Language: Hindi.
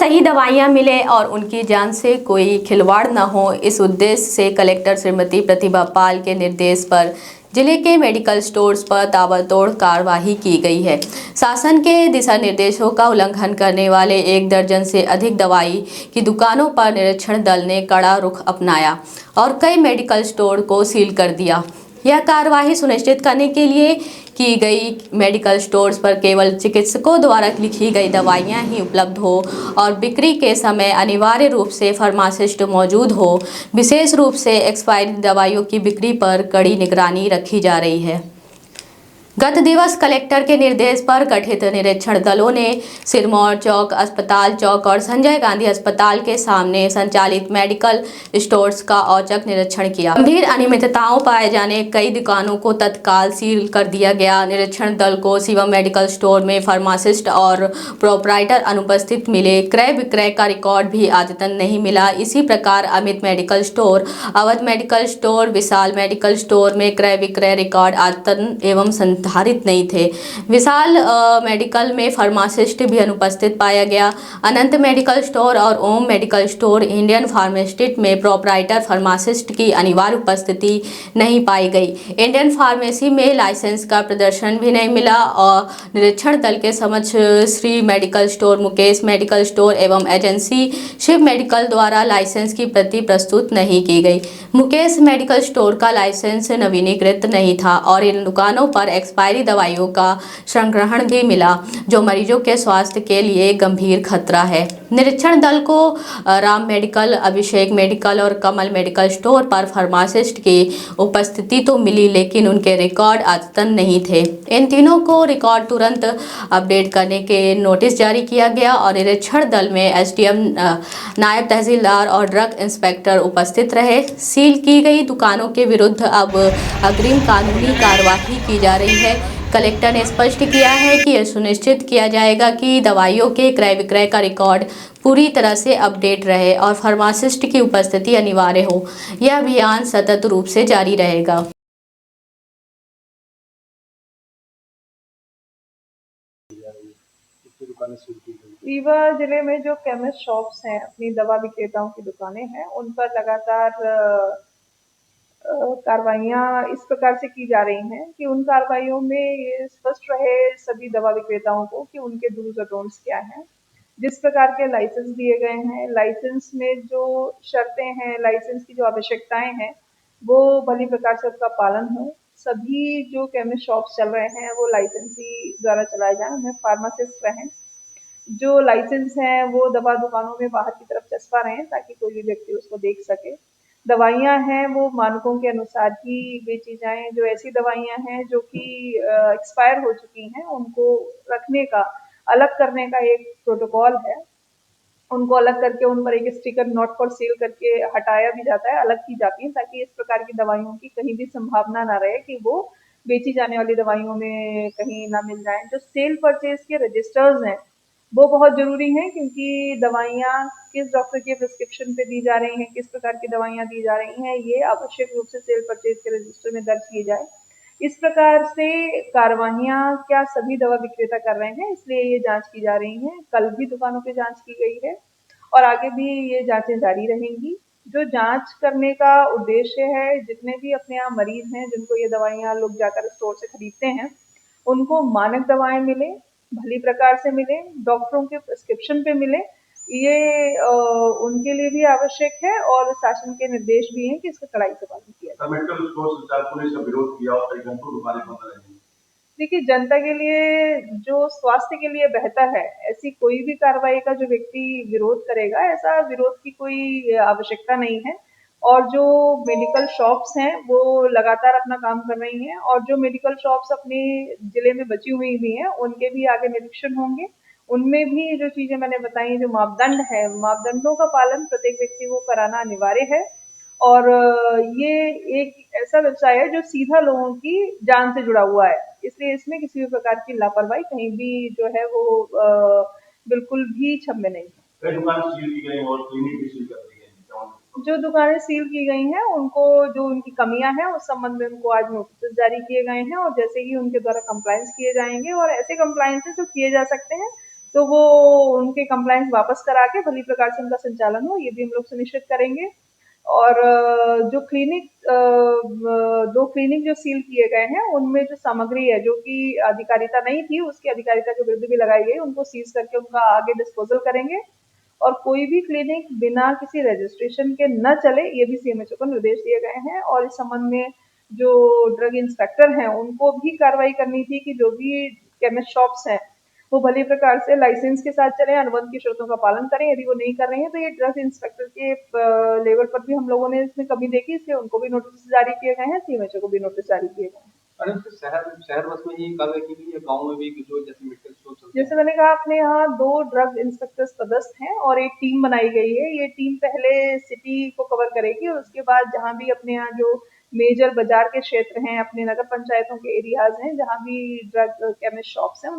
सही दवाइयां मिले और उनकी जान से कोई खिलवाड़ न हो, इस उद्देश्य से कलेक्टर श्रीमती प्रतिभा पाल के निर्देश पर जिले के मेडिकल स्टोर्स पर ताबड़तोड़ कार्रवाई की गई है। शासन के दिशा निर्देशों का उल्लंघन करने वाले 1 दर्जन से अधिक दवाई की दुकानों पर निरीक्षण दल ने कड़ा रुख अपनाया और कई मेडिकल स्टोर को सील कर दिया। यह कार्रवाई सुनिश्चित करने के लिए की गई मेडिकल स्टोर्स पर केवल चिकित्सकों द्वारा लिखी गई दवाइयां ही उपलब्ध हो और बिक्री के समय अनिवार्य रूप से फार्मासिस्ट मौजूद हो। विशेष रूप से एक्सपायरी दवाइयों की बिक्री पर कड़ी निगरानी रखी जा रही है। गत दिवस कलेक्टर के निर्देश पर गठित निरीक्षण दलों ने सिरमौर चौक, अस्पताल चौक और संजय गांधी अस्पताल के सामने संचालित मेडिकल स्टोर्स का औचक निरीक्षण किया। गंभीर अनियमितताओं पाए जाने कई दुकानों को तत्काल सील कर दिया गया। निरीक्षण दल को शिवम मेडिकल स्टोर में फार्मासिस्ट और प्रोपराइटर अनुपस्थित मिले। क्रय विक्रय का रिकॉर्ड भी आदतन नहीं मिला। इसी प्रकार Amit medical store, Awadh medical store, Vishal medical store में क्रय विक्रय रिकॉर्ड आदतन एवं निर्धारित नहीं थे। विशाल मेडिकल में फार्मासिस्ट भी अनुपस्थित पाया गया। अनंत मेडिकल स्टोर और ओम मेडिकल स्टोर, इंडियन फार्मास्यूटिकल में प्रोपराइटर फार्मासिस्ट की अनिवार्य उपस्थिति नहीं पाई गई। इंडियन फार्मेसी में लाइसेंस का प्रदर्शन भी नहीं मिला और निरीक्षण दल के समक्ष Shri medical store, Mukesh medical store एवं एजेंसी शिव मेडिकल द्वारा लाइसेंस की प्रति प्रस्तुत नहीं की गई। मुकेश मेडिकल स्टोर का लाइसेंस नवीनीकृत नहीं था और इन दुकानों पर एक्सपायरी दवाइयों का संग्रहण भी मिला, जो मरीजों के स्वास्थ्य के लिए गंभीर खतरा है। निरीक्षण दल को राम मेडिकल, अभिषेक मेडिकल और कमल मेडिकल स्टोर पर फार्मासिस्ट की उपस्थिति तो मिली, लेकिन उनके रिकॉर्ड आदतन नहीं थे। इन तीनों को रिकॉर्ड तुरंत अपडेट करने के नोटिस जारी किया गया और निरीक्षण दल में एसडीएम, नायब तहसीलदार और ड्रग इंस्पेक्टर उपस्थित रहे। सील की गई दुकानों के विरुद्ध अब अग्रिम कानूनी कार्यवाही की जा रही है। कलेक्टर ने स्पष्ट किया है कि यह सुनिश्चित किया जाएगा कि दवाइयों के क्रय विक्रय का रिकॉर्ड पूरी तरह से अपडेट रहे और फार्मासिस्ट की उपस्थिति अनिवार्य हो। यह अभियान सतत रूप से जारी रहेगा। रीवा जिले में जो केमिस्ट शॉप्स हैं, अपनी दवा विक्रेताओं की दुकानें हैं, उन पर लगातार कार्रवाइयाँ इस प्रकार से की जा रही हैं कि उन कार्रवाइयों में ये स्पष्ट रहे सभी दवा विक्रेताओं को कि उनके डूज और डोंट्स क्या हैं। जिस प्रकार के लाइसेंस दिए गए हैं, लाइसेंस में जो शर्तें हैं, लाइसेंस की जो आवश्यकताएं हैं, वो भली प्रकार से उसका पालन हो। सभी जो केमिस्ट शॉप्स चल रहे हैं वो लाइसेंसी द्वारा चलाए जाएं, उनमें फार्मासिस्ट रहें। जो लाइसेंस हैं वो दवा दुकानों में बाहर की तरफ चस्पा रहे हैं ताकि कोई भी व्यक्ति उसको देख सके। दवाइयाँ हैं वो मानकों के अनुसार ही बेची जाएँ। जो ऐसी दवाइयाँ हैं जो कि एक्सपायर हो चुकी हैं, उनको रखने का, अलग करने का एक प्रोटोकॉल है। उनको अलग करके उन पर एक स्टिकर नॉट फॉर सेल करके हटाया भी जाता है, अलग की जाती है, ताकि इस प्रकार की दवाइयों की कहीं भी संभावना ना रहे कि वो बेची जाने वाली दवाइयों में कहीं ना मिल जाएँ। जो सेल परचेज़ के रजिस्टर्स हैं, वो बहुत ज़रूरी हैं, क्योंकि दवाइयाँ किस डॉक्टर के प्रिस्क्रिप्शन पे दी जा रही हैं, किस प्रकार की दवाइयाँ दी जा रही हैं, ये आवश्यक रूप से सेल परचेज़ के रजिस्टर में दर्ज की जाए। इस प्रकार से कार्रवाइयाँ क्या सभी दवा विक्रेता कर रहे हैं, इसलिए ये जाँच की जा रही है। कल भी दुकानों पे जाँच की गई है और आगे भी ये जाँचें जारी रहेंगी। जो जाँच करने का उद्देश्य है, जितने भी अपने यहाँ मरीज़ हैं, जिनको ये दवाइयाँ लोग जाकर स्टोर से खरीदते हैं, उनको मानक दवाएँ मिलें, भली प्रकार से मिलें, डॉक्टरों के प्रिस्क्रिप्शन पे मिलें। ये उनके लिए भी आवश्यक है और शासन के निर्देश भी हैं कि इसका कड़ाई से पालन किया जाए। मेडिकल स्टोर संचालकों ने इसका विरोध किया और कई घंटों दुकानें बंद रही। देखिए, जनता के लिए, जो स्वास्थ्य के लिए बेहतर है, ऐसी कोई भी कार्रवाई का जो व्यक्ति विरोध करेगा, ऐसा विरोध की कोई आवश्यकता नहीं है। और जो मेडिकल शॉप्स हैं, वो लगातार अपना काम कर रही हैं और जो मेडिकल शॉप्स अपने जिले में बची हुई भी हैं, उनके भी आगे निरीक्षण होंगे। उनमें भी जो चीज़ें मैंने बताई, जो मापदंड है, मापदंडों का पालन प्रत्येक व्यक्ति को कराना अनिवार्य है। और ये एक ऐसा व्यवसाय है जो सीधा लोगों की जान से जुड़ा हुआ है, इसलिए इसमें किसी भी प्रकार की लापरवाही कहीं भी जो है वो बिल्कुल भी क्षम्य नहीं है। कई दुकानें सील की गई और क्लिनिक भी सील कर दी गई। जो दुकानें सील की गई हैं, उनको जो उनकी कमियां हैं उस संबंध में उनको आज नोटिस जारी किए गए हैं और जैसे ही उनके द्वारा कंप्लायंस किए जाएंगे, और ऐसे कंप्लायंस जो किए जा सकते हैं, तो वो उनके कंप्लायंस वापस करा के भली प्रकार से उनका संचालन हो, ये भी हम लोग सुनिश्चित करेंगे। और जो क्लिनिक 2 क्लिनिक जो सील किए गए हैं, उनमें जो सामग्री है, जो कि अधिकारिता नहीं थी, उसकी अधिकारिता के विरुद्ध भी लगाई गई, उनको सीज़ करके उनका आगे डिस्पोज़ल करेंगे। और कोई भी क्लिनिक बिना किसी रजिस्ट्रेशन के न चले, ये भी सीएमएचओ को निर्देश दिए गए हैं। और इस संबंध में जो ड्रग इंस्पेक्टर हैं, उनको भी कार्रवाई करनी थी कि जो भी केमिस्ट शॉप्स हैं, वो भली प्रकार से लाइसेंस के साथ चलें, अनुबंध की शर्तों का पालन करें। यदि वो नहीं कर रहे हैं, तो ये ड्रग इंस्पेक्टर के लेवल पर भी हम लोगों ने इसमें कमी देखी, इसलिए उनको भी नोटिस जारी किए गए हैं, सीएमएचओ को भी नोटिस जारी किए गए हैं। मैडम सिर्फ शहर शहर बस में ही कार्रवाई की गई है, गाँव में भी जो जैसे मेडिकल स्टोर चलते हैं? जैसे मैंने कहा, अपने यहाँ 2 ड्रग इंस्पेक्टर्स पदस्थ हैं और एक टीम बनाई गई है। ये टीम पहले सिटी को कवर करेगी और उसके बाद जहाँ भी अपने यहाँ जो मेजर बाज़ार के क्षेत्र हैं, अपने नगर पंचायतों के एरियाज़ हैं, जहाँ भी ड्रग केमिस्ट शॉप्स हैं,